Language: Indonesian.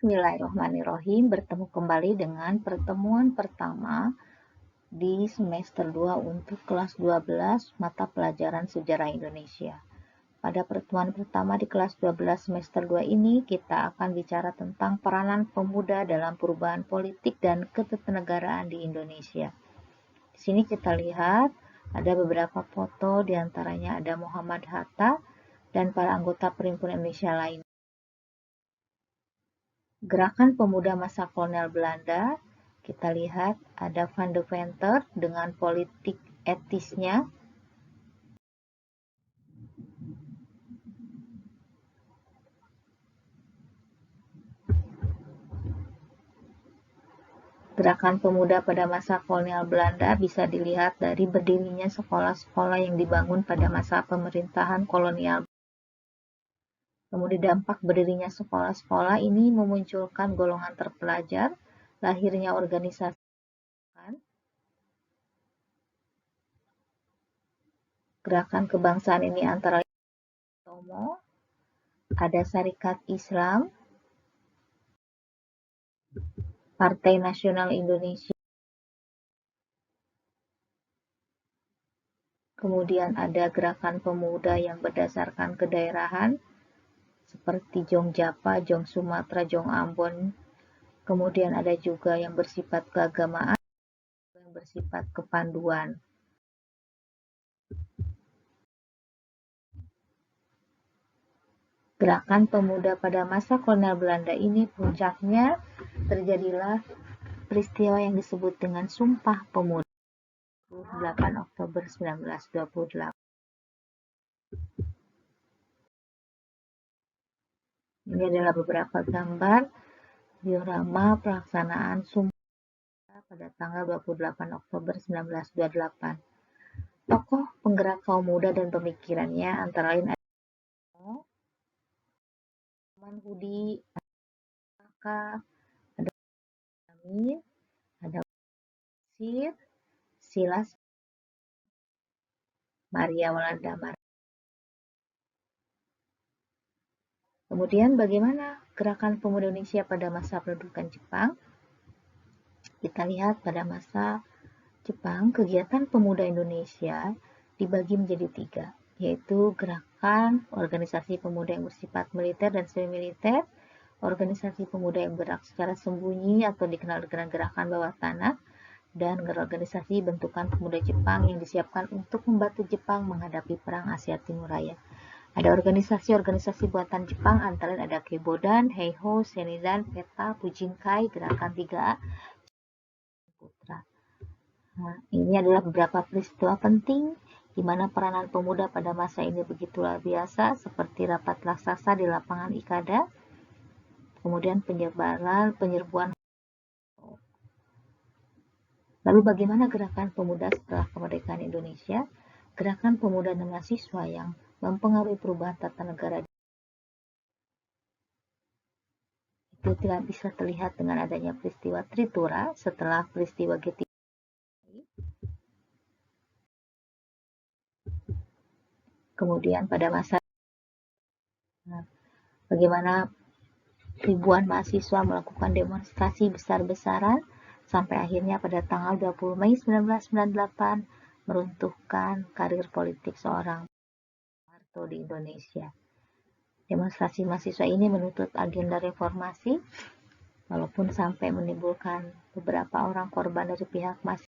Bismillahirrahmanirrahim. Bertemu kembali dengan pertemuan pertama di semester 2 untuk kelas 12 mata pelajaran Sejarah Indonesia. Pada pertemuan pertama di kelas 12 semester 2 ini, kita akan bicara tentang peranan pemuda dalam perubahan politik dan ketatanegaraan di Indonesia. Di sini kita lihat ada beberapa foto, diantaranya ada Muhammad Hatta dan para anggota Perhimpunan Indonesia lain. Gerakan pemuda masa kolonial Belanda, kita lihat ada Van de Venter dengan politik etisnya. Gerakan pemuda pada masa kolonial Belanda bisa dilihat dari berdirinya sekolah-sekolah yang dibangun pada masa pemerintahan kolonial. Kemudian dampak berdirinya sekolah-sekolah ini memunculkan golongan terpelajar, lahirnya organisasi. Gerakan kebangsaan ini antara lain Tomo, ada Syarikat Islam, Partai Nasional Indonesia, kemudian ada gerakan pemuda yang berdasarkan kedaerahan, seperti Jong Japa, Jong Sumatera, Jong Ambon. Kemudian ada juga yang bersifat keagamaan, yang bersifat kepanduan. Gerakan pemuda pada masa kolonial Belanda ini puncaknya terjadilah peristiwa yang disebut dengan Sumpah Pemuda 28 Oktober 1928. Ini adalah beberapa gambar diorama pelaksanaan Sumpah pada tanggal 28 Oktober 1928. Tokoh penggerak kaum muda dan pemikirannya antara lain ada Hudi, ada Amin, ada Sir, Silas, Maria Walanda. Kemudian bagaimana gerakan pemuda Indonesia pada masa pendudukan Jepang? Kita lihat pada masa Jepang, kegiatan pemuda Indonesia dibagi menjadi 3, yaitu gerakan organisasi pemuda yang bersifat militer dan semi-militer, organisasi pemuda yang bergerak secara sembunyi atau dikenal dengan gerakan bawah tanah, dan organisasi bentukan pemuda Jepang yang disiapkan untuk membantu Jepang menghadapi Perang Asia Timur Raya. Ada organisasi-organisasi buatan Jepang, antara lain ada Keibodan, Heiho, Shenidan, Peta, Fujinkai, Gerakan 3A, Putra. Nah, ini adalah beberapa peristiwa penting di mana peranan pemuda pada masa ini begitu luar biasa, seperti rapat raksasa di lapangan Ikada, kemudian penyerbuan. Lalu bagaimana gerakan pemuda setelah kemerdekaan Indonesia? Gerakan pemuda dan mahasiswa yang mempengaruhi perubahan tata negara itu tidak bisa terlihat dengan adanya peristiwa Tripura setelah peristiwa G3. Kemudian pada masa bagaimana ribuan mahasiswa melakukan demonstrasi besar-besaran sampai akhirnya pada tanggal 20 Mei 1998 meruntuhkan karir politik seorang Soeharto di Indonesia. Demonstrasi mahasiswa ini menuntut agenda reformasi, walaupun sampai menimbulkan beberapa orang korban dari pihak mahasiswa.